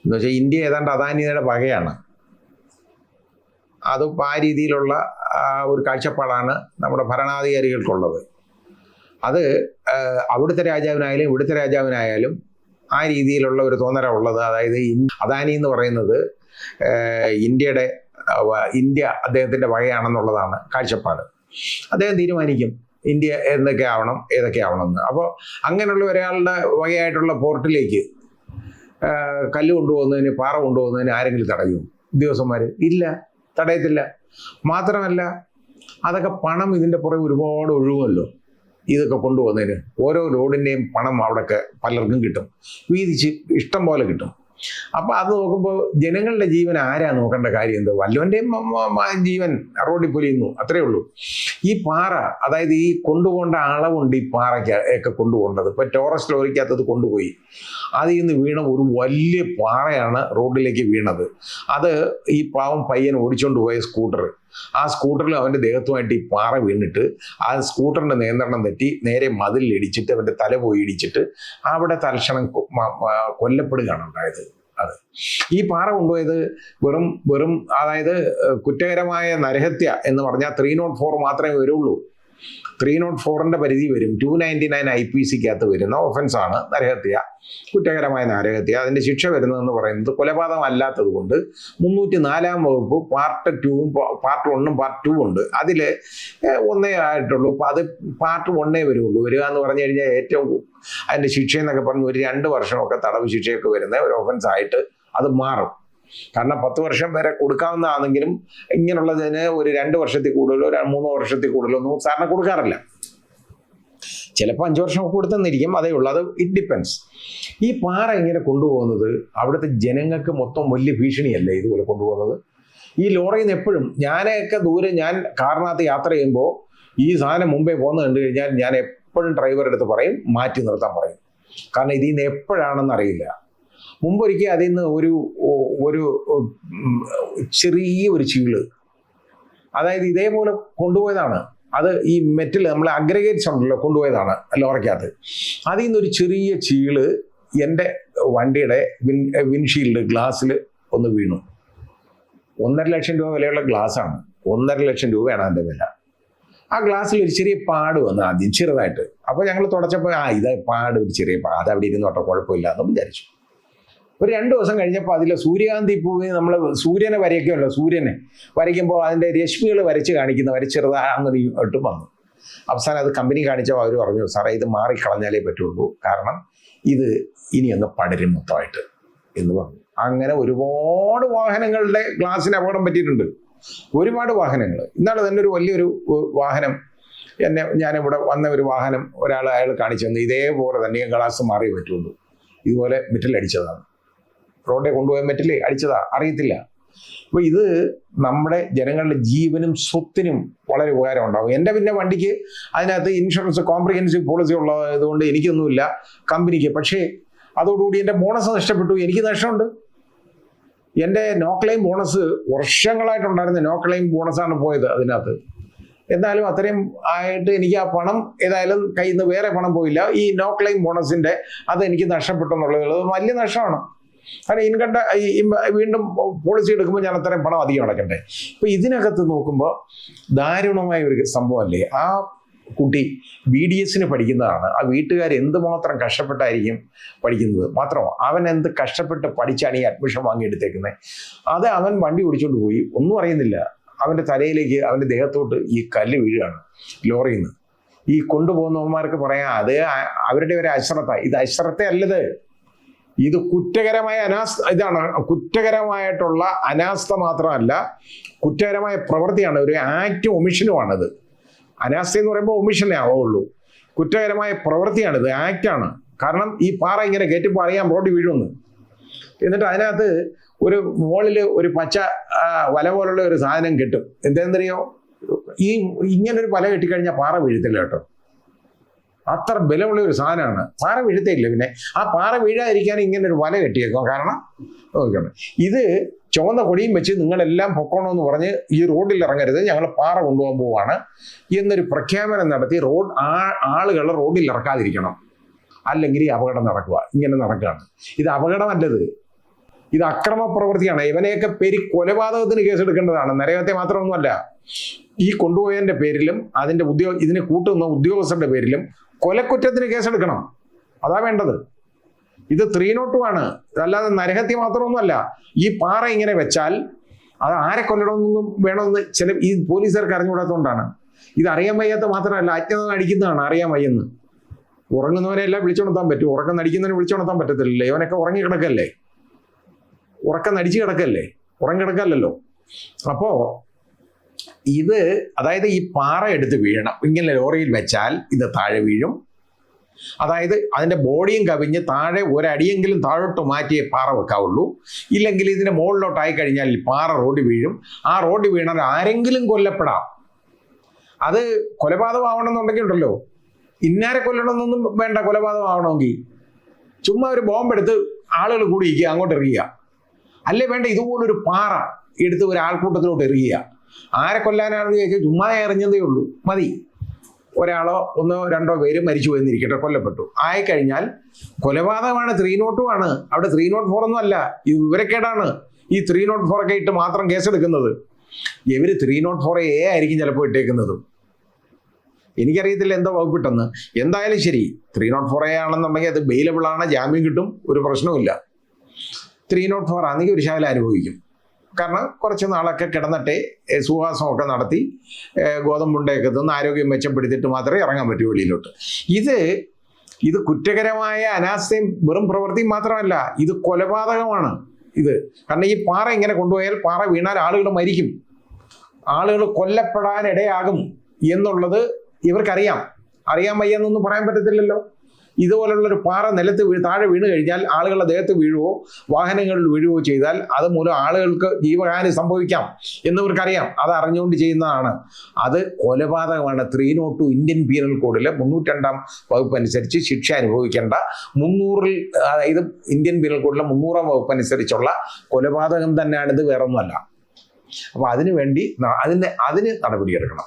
എന്ന് വെച്ചാൽ ഇന്ത്യ ഏതാണ്ട് അദാനിയുടെ വകയാണ്. അത് ആ രീതിയിലുള്ള ഒരു കാഴ്ചപ്പാടാണ് നമ്മുടെ ഭരണാധികാരികൾക്കുള്ളത്. അത് അവിടുത്തെ രാജാവിനായാലും ഇവിടുത്തെ രാജാവിനായാലും ആ രീതിയിലുള്ള ഒരു തോന്നല ഉള്ളത്. അതായത് അദാനി എന്ന് പറയുന്നത് ഇന്ത്യ അദ്ദേഹത്തിൻ്റെ വകയാണെന്നുള്ളതാണ് കാഴ്ചപ്പാട്. അദ്ദേഹം തീരുമാനിക്കും ഇന്ത്യ എന്തൊക്കെ ആവണം ഏതൊക്കെ ആവണം എന്ന്. അപ്പോൾ അങ്ങനെയുള്ള ഒരാളുടെ വകയായിട്ടുള്ള പോർട്ടിലേക്ക് കല്ല് കൊണ്ടുപോകുന്നതിന്, പാറ കൊണ്ടുപോകുന്നതിന് ആരെങ്കിലും തടയും ഉദ്യോഗസ്ഥന്മാർ? ഇല്ല, തടയത്തില്ല. മാത്രമല്ല അതൊക്കെ പണം ഇതിൻ്റെ പുറകെ ഒരുപാട് ഒഴുകുമല്ലോ. ഇതൊക്കെ കൊണ്ടുപോകുന്നതിന് ഓരോ ലോഡിൻ്റെയും പണം അവിടെയൊക്കെ പലർക്കും കിട്ടും, വീതിച്ച് ഇഷ്ടം പോലെ കിട്ടും. അപ്പം അത് നോക്കുമ്പോൾ ജനങ്ങളുടെ ജീവൻ ആരാ നോക്കേണ്ട കാര്യം? എന്ത് വല്ലവൻ്റെയും ജീവൻ റോഡിൽ പൊലിയുന്നു, അത്രയേ ഉള്ളൂ. ഈ പാറ, അതായത് ഈ കൊണ്ടുപോകേണ്ട അളവുണ്ട് ഈ പാറയ്ക്ക് ഒക്കെ കൊണ്ടുപോകേണ്ടത്. ഇപ്പം ടോറസ് ലോറിക്കകത്തത് കൊണ്ടുപോയി, അതിൽ നിന്ന് വീണ ഒരു വലിയ പാറയാണ് റോഡിലേക്ക് വീണത്. അത് ഈ പാവം പയ്യൻ ഓടിച്ചുകൊണ്ട് പോയ സ്കൂട്ടർ, ആ സ്കൂട്ടറിൽ അവൻ്റെ ദേഹത്തുമായിട്ട് ഈ പാറ വീണിട്ട് ആ സ്കൂട്ടറിൻ്റെ നിയന്ത്രണം തെറ്റി നേരെ മതിലിടിച്ചിട്ട് അവൻ്റെ തല പോയി ഇടിച്ചിട്ട് അവിടെ തൽക്ഷണം കൊല്ലപ്പെടുകയാണ് ഉണ്ടായത്. അത് ഈ പാറ കൊണ്ടുപോയത് വെറും അതായത് കുറ്റകരമായ നരഹത്യ എന്ന് പറഞ്ഞാൽ 304 മാത്രമേ വരുള്ളൂ. 304ൻ്റെ പരിധി വരും. 299 IPCക്കകത്ത് വരുന്ന ഒഫൻസാണ് നരഹത്യ, കുറ്റകരമായ നരഹത്യ. അതിൻ്റെ ശിക്ഷ വരുന്നതെന്ന് പറയുന്നത് കൊലപാതകം അല്ലാത്തത് കൊണ്ട് 304 വകുപ്പ് പാർട്ട് 2ഉം പാർട്ട് 1ഉം പാർട്ട് 2 ഉണ്ട്. അതിൽ ഒന്നേ ആയിട്ടുള്ളൂ. അപ്പോൾ അത് പാർട്ട് 1 വരുള്ളൂ. വരിക എന്ന് പറഞ്ഞു കഴിഞ്ഞാൽ ഏറ്റവും അതിൻ്റെ ശിക്ഷ എന്നൊക്കെ പറഞ്ഞ് ഒരു 2 വർഷമൊക്കെ തടവ് ശിക്ഷയൊക്കെ വരുന്ന ഒരു ഒഫൻസ് ആയിട്ട് അത് മാറും. കാരണം 10 വർഷം വരെ കൊടുക്കാവുന്നതാണെങ്കിലും ഇങ്ങനെയുള്ളതിന് ഒരു 2 വർഷത്തിൽ കൂടുതലോ 3 വർഷത്തിൽ കൂടുതലോ ഒന്നും സാറിന് കൊടുക്കാറില്ല. ചിലപ്പോൾ 5 വർഷം കൊടുത്തെന്നിരിക്കും, അതേ ഉള്ളൂ. അത് ഇറ്റ് ഡിപ്പെൻസ്. ഈ പാറ ഇങ്ങനെ കൊണ്ടുപോകുന്നത് അവിടുത്തെ ജനങ്ങൾക്ക് മൊത്തം വലിയ ഭീഷണിയല്ലേ ഇതുപോലെ കൊണ്ടുപോകുന്നത്? ഈ ലോറിയിൽ നിന്ന് എപ്പോഴും ഞാനൊക്കെ ഞാൻ കാറിനകത്ത് യാത്ര ചെയ്യുമ്പോൾ ഈ സാധനം മുമ്പേ പോകുന്നത് കണ്ടു കഴിഞ്ഞാൽ ഞാൻ എപ്പോഴും ഡ്രൈവറുടെ അടുത്ത് പറയും മാറ്റി നിർത്താൻ പറയും. കാരണം ഇതിൽ നിന്ന് എപ്പോഴാണെന്ന് അറിയില്ല. മുമ്പൊരിക്കൽ അതിൽ നിന്ന് ഒരു ചെറിയൊരു ചീള്, അതായത് ഇതേപോലെ കൊണ്ടുപോയതാണ്. അത് ഈ മെറ്റൽ നമ്മൾ അഗ്രഗേറ്റ്സ് ഉണ്ടല്ലോ കൊണ്ടുപോയതാണ് ലോറിക്കകത്ത്. അതിൽ നിന്നൊരു ചെറിയ ചീള് എൻ്റെ വണ്ടിയുടെ വിൻഷീൽഡ് ഗ്ലാസ്സിൽ ഒന്ന് വീണു. 1.5 ലക്ഷം രൂപ വിലയുള്ള ഗ്ലാസ്സാണ്. 1.5 ലക്ഷം രൂപയാണ് അതിൻ്റെ വില. ആ ഗ്ലാസ്സിൽ ഒരു ചെറിയ പാട് വന്നു ആദ്യം, ചെറുതായിട്ട്. അപ്പോൾ ഞങ്ങൾ തുടച്ചപ്പോൾ ഇത് പാട്, ഒരു ചെറിയ പാട്, അത് അവിടെ ഇരുന്നോട്ടോ, കുഴപ്പമില്ല എന്ന് വിചാരിച്ചു. ഒരു 2 ദിവസം കഴിഞ്ഞപ്പോൾ അതിൽ സൂര്യകാന്തി പൂവിൽ നമ്മൾ സൂര്യനെ വരയ്ക്കുമല്ലോ, സൂര്യനെ വരയ്ക്കുമ്പോൾ അതിൻ്റെ രശ്മികൾ വരച്ച് കാണിക്കുന്ന ചെറുതായി അങ്ങനെ ഇട്ട് വന്നു. അവസാനം അത് കമ്പനി കാണിച്ചപ്പോൾ അവർ പറഞ്ഞു, സാറേ ഇത് മാറിക്കളഞ്ഞാലേ പറ്റുള്ളൂ, കാരണം ഇത് ഇനി അങ്ങ് പടരും മൊത്തമായിട്ട് എന്ന് പറഞ്ഞു. അങ്ങനെ ഒരുപാട് വാഹനങ്ങളുടെ ഗ്ലാസ്സിന് അപകടം പറ്റിയിട്ടുണ്ട്, ഒരുപാട് വാഹനങ്ങൾ. ഇന്നാൾ തന്നെ ഒരു വലിയൊരു വാഹനം ഞാനിവിടെ വന്ന ഒരു വാഹനം അയാൾ കാണിച്ചു തന്നു. ഇതേപോലെ തന്നെ ഗ്ലാസ് മാറിയേ പറ്റുള്ളൂ, ഇതുപോലെ മെറ്റൽ അടിച്ചതാണ്, റോഡെ കൊണ്ടുപോയ മെറ്റൽ അടിച്ചതാ, അറിയത്തില്ല. അപ്പോൾ ഇത് നമ്മുടെ ജനങ്ങളുടെ ജീവനും സ്വത്തിനും വളരെ ഉപകാരം ഉണ്ടാകും. എൻ്റെ പിന്നെ വണ്ടിക്ക് അതിനകത്ത് ഇൻഷുറൻസ് കോംപ്രിഹെൻസീവ് പോളിസി ഉള്ളതുകൊണ്ട് എനിക്കൊന്നുമില്ല, കമ്പനിക്ക്. പക്ഷേ അതോടുകൂടി എൻ്റെ ബോണസ് നഷ്ടപ്പെട്ടു, എനിക്ക് നഷ്ടമുണ്ട്. എൻ്റെ നോ ക്ലെയിം ബോണസ് വർഷങ്ങളായിട്ടുണ്ടായിരുന്ന നോ ക്ലെയിം ബോണസാണ് പോയത് അതിനകത്ത്. എന്നാലും അത്രയും ആയിട്ട് എനിക്ക് ആ പണം ഏതായാലും കയ്യിൽ നിന്ന് വേറെ പണം പോയില്ല. ഈ നോ ക്ലെയിം ബോണസിൻ്റെ അത് എനിക്ക് നഷ്ടപ്പെട്ടു എന്നുള്ളത് വലിയ നഷ്ടമാണ്. കാരണം വീണ്ടും പോളിസി എടുക്കുമ്പോൾ ഞാൻ അത്രയും പണം അധികം അടക്കണ്ടേ. ഇപ്പം ഇതിനകത്ത് നോക്കുമ്പോൾ ദാരുണമായ ഒരു സംഭവമല്ലേ. ആ കുട്ടി BDSന് പഠിക്കുന്നതാണ്. ആ വീട്ടുകാർ എന്തുമാത്രം കഷ്ടപ്പെട്ടായിരിക്കും പഠിക്കുന്നത്. മാത്രമോ അവൻ എന്ത് കഷ്ടപ്പെട്ട് പഠിച്ചാണ് ഈ അഡ്മിഷൻ വാങ്ങിയെടുത്തേക്കുന്നത്. അത് അവൻ വണ്ടി ഓടിച്ചുകൊണ്ട് പോയി, ഒന്നും അറിയുന്നില്ല. അവൻ്റെ തലയിലേക്ക്, അവൻ്റെ ദേഹത്തോട്ട് ഈ കല്ല് വീഴുകയാണ് ലോറിയിൽ നിന്ന്. ഈ കൊണ്ടുപോകുന്നവന്മാർക്ക് പറയാം അത് അവരുടെ ഒരു അശ്രദ്ധ. ഇത് അശ്രദ്ധ അല്ലത്, ഇത് കുറ്റകരമായ ഇതാണ്. കുറ്റകരമായിട്ടുള്ള അനാസ്ഥ മാത്രമല്ല, കുറ്റകരമായ പ്രവൃത്തിയാണ്, ഒരു ആക്ട് ഒമിഷനുമാണത്. അനാസ്ഥ എന്ന് പറയുമ്പോൾ ഒമിഷനേ ആവുള്ളൂ. കുറ്റകരമായ പ്രവൃത്തിയാണിത്, ആക്റ്റാണ്. കാരണം ഈ പാറ ഇങ്ങനെ കയറ്റിപ്പോൾ അറിയാം റോഡിൽ വീഴുമെന്ന്. എന്നിട്ട് അതിനകത്ത് ഒരു മുകളിൽ ഒരു പച്ച വല പോലുള്ള ഒരു സാധനം കെട്ടും. എന്തെന്നറിയോ, ഇങ്ങനൊരു വല കെട്ടിക്കഴിഞ്ഞാൽ പാറ വീഴത്തില്ല കേട്ടോ. അത്ര ബലമുള്ള ഒരു സാധനമാണ്. പാറ വീഴത്തില്ല. പിന്നെ ആ പാറ വീഴാതിരിക്കാൻ ഇങ്ങനെ ഒരു വല കെട്ടിയേക്കും. കാരണം നോക്കണം, ഇത് ചുവന്ന കൊടിയും വെച്ച് നിങ്ങളെല്ലാം പൊക്കണമെന്ന് പറഞ്ഞ് ഈ റോഡിൽ ഇറങ്ങരുത്, ഞങ്ങൾ പാറ കൊണ്ടുപോകാൻ പോവാണ് എന്നൊരു പ്രഖ്യാപനം നടത്തി ആളുകളെ റോഡിൽ ഇറക്കാതിരിക്കണം. അല്ലെങ്കിൽ ഈ അപകടം നടക്കുക. ഇങ്ങനെ നടക്കുകയാണ്. ഇത് അപകടമല്ലത്. ഇത് അക്രമ പ്രവൃത്തിയാണ്. ഇവനെയൊക്കെ പേര് കൊലപാതകത്തിന് കേസെടുക്കേണ്ടതാണ്. നരകത്തെ മാത്രമൊന്നുമല്ല, ഈ കൊണ്ടുപോയതിന്റെ പേരിലും അതിന്റെ ഇതിനെ കൂട്ടുന്ന ഉദ്യോഗസ്ഥരുടെ പേരിലും കൊലക്കുറ്റത്തിന് കേസെടുക്കണം. അതാ വേണ്ടത്. ഇത് 302 അല്ലാതെ നരഹത്യ മാത്രമൊന്നുമല്ല. ഈ പാറ ഇങ്ങനെ വെച്ചാൽ അത് ആരെ കൊല്ലണമെന്നൊന്നും വേണമെന്ന് ഈ പോലീസുകാർക്ക് അറിഞ്ഞുകൂടാത്തതുകൊണ്ടാണ്. ഇത് അറിയാൻ വയ്യാത്ത മാത്രമല്ല, അജ്ഞത നടിക്കുന്നതാണ് അറിയാൻ വയ്യെന്ന്. ഉറങ്ങുന്നവരെ എല്ലാം വിളിച്ചുണർത്താൻ പറ്റും, ഉറക്കം നടിക്കുന്നവനെ വിളിച്ചുണർത്താൻ പറ്റത്തില്ലല്ലേ? ഇവനൊക്കെ ഉറങ്ങി കിടക്കല്ലേ, ഉറക്കം നടിച്ചു കിടക്കല്ലേ, ഉറങ്ങി കിടക്കല്ലോ. അപ്പോ ഇത് അതായത് ഈ പാറ എടുത്ത് വീഴണം. ഇങ്ങനെ ലോറിയിൽ വെച്ചാൽ ഇത് താഴെ വീഴും. അതായത് അതിന്റെ ബോഡിയും കവിഞ്ഞ് താഴെ ഒരടിയെങ്കിലും താഴോട്ട് മാറ്റിയേ പാറ വെക്കാവുള്ളൂ. ഇല്ലെങ്കിൽ ഇതിന്റെ മുകളിലോട്ടായി കഴിഞ്ഞാൽ പാറ റോഡിൽ വീഴും. ആ റോഡിൽ വീണാൽ ആരെങ്കിലും കൊല്ലപ്പെടാം. അത് കൊലപാതകം ആവണമെന്നുണ്ടെങ്കിൽ ഉണ്ടല്ലോ, ഇന്നാരെ കൊല്ലണമെന്നൊന്നും വേണ്ട. കൊലപാതകം ആവണമെങ്കിൽ ചുമ്മാ ഒരു ബോംബെടുത്ത് ആളുകൾ കൂടിയിരിക്കുക, അങ്ങോട്ട് എറിയുക. അല്ലേ വേണ്ട, ഇതുപോലൊരു പാറ എടുത്ത് ഒരു ആൾക്കൂട്ടത്തിലോട്ട് എറിയുക. ആരെ കൊല്ലാനാണെന്ന് ചോദിച്ചാൽ ചുമ്മാ എറിഞ്ഞതേ ഉള്ളൂ, മതി. ഒരാളോ 1-2 പേര് മരിച്ചു പോയെന്നിരിക്കട്ടെ, കൊല്ലപ്പെട്ടു. ആയിക്കഴിഞ്ഞാൽ കൊലപാതകമാണ്, 302 അവിടെ 304 ഒന്നും അല്ല. ഇത് വിവരക്കേടാണ്. ഈ 304 ഒക്കെ ഇട്ട് മാത്രം കേസെടുക്കുന്നത്. ഇവര് 304A ആയിരിക്കും ചിലപ്പോൾ ഇട്ടേക്കുന്നതും. എനിക്കറിയത്തില്ല എന്താ വകുപ്പിട്ടെന്ന്. എന്തായാലും ശരി, 304A ആണെന്നുണ്ടെങ്കിൽ അത് ബെയിലബിൾ ആണ്, ജാമ്യം കിട്ടും, ഒരു പ്രശ്നവുമില്ല. 304 ആണെങ്കിൽ ഒരു ശകലം അനുഭവിക്കും. കാരണം കുറച്ച് നാളൊക്കെ കിടന്നിട്ടേ സുവാസമൊക്കെ നടത്തി ഗോതമ്പുണ്ടയൊക്കെ തിന്ന് ആരോഗ്യം മെച്ചപ്പെടുത്തിയിട്ട് മാത്രമേ ഇറങ്ങാൻ പറ്റൂ വെളിയിലോട്ട്. ഇത് കുറ്റകരമായ അനാസ്ഥയും വെറും പ്രവൃത്തിയും മാത്രമല്ല, ഇത് കൊലപാതകമാണ് ഇത്. കാരണം ഈ പാറ ഇങ്ങനെ കൊണ്ടുപോയാൽ പാറ വീണാൽ ആളുകൾ മരിക്കും, ആളുകൾ കൊല്ലപ്പെടാൻ ഇടയാകും എന്നുള്ളത് ഇവർക്കറിയാം. അറിയാൻ വയ്യെന്നൊന്നും പറയാൻ പറ്റത്തില്ലല്ലോ. ഇതുപോലുള്ളൊരു പാറ നിലത്ത് താഴെ വീണ് കഴിഞ്ഞാൽ ആളുകളുടെ ദേഹത്ത് വീഴുവോ വാഹനങ്ങളിൽ വീഴുവോ ചെയ്താൽ അത് മൂലം ആളുകൾക്ക് ജീവഹാനി സംഭവിക്കാം എന്നിവർക്കറിയാം. അത് അറിഞ്ഞുകൊണ്ട് ചെയ്യുന്നതാണ്. അത് കൊലപാതകമാണ്. 302 ഇന്ത്യൻ പീനൽ കോഡിലെ 302 വകുപ്പ് അനുസരിച്ച് ശിക്ഷ അനുഭവിക്കേണ്ട 300 അതായത് ഇന്ത്യൻ പീനൽ കോഡിലെ 300 വകുപ്പ് അനുസരിച്ചുള്ള കൊലപാതകം തന്നെയാണിത്, വേറൊന്നുമല്ല. അപ്പൊ അതിനു വേണ്ടി അതിന് നടപടിയെടുക്കണം.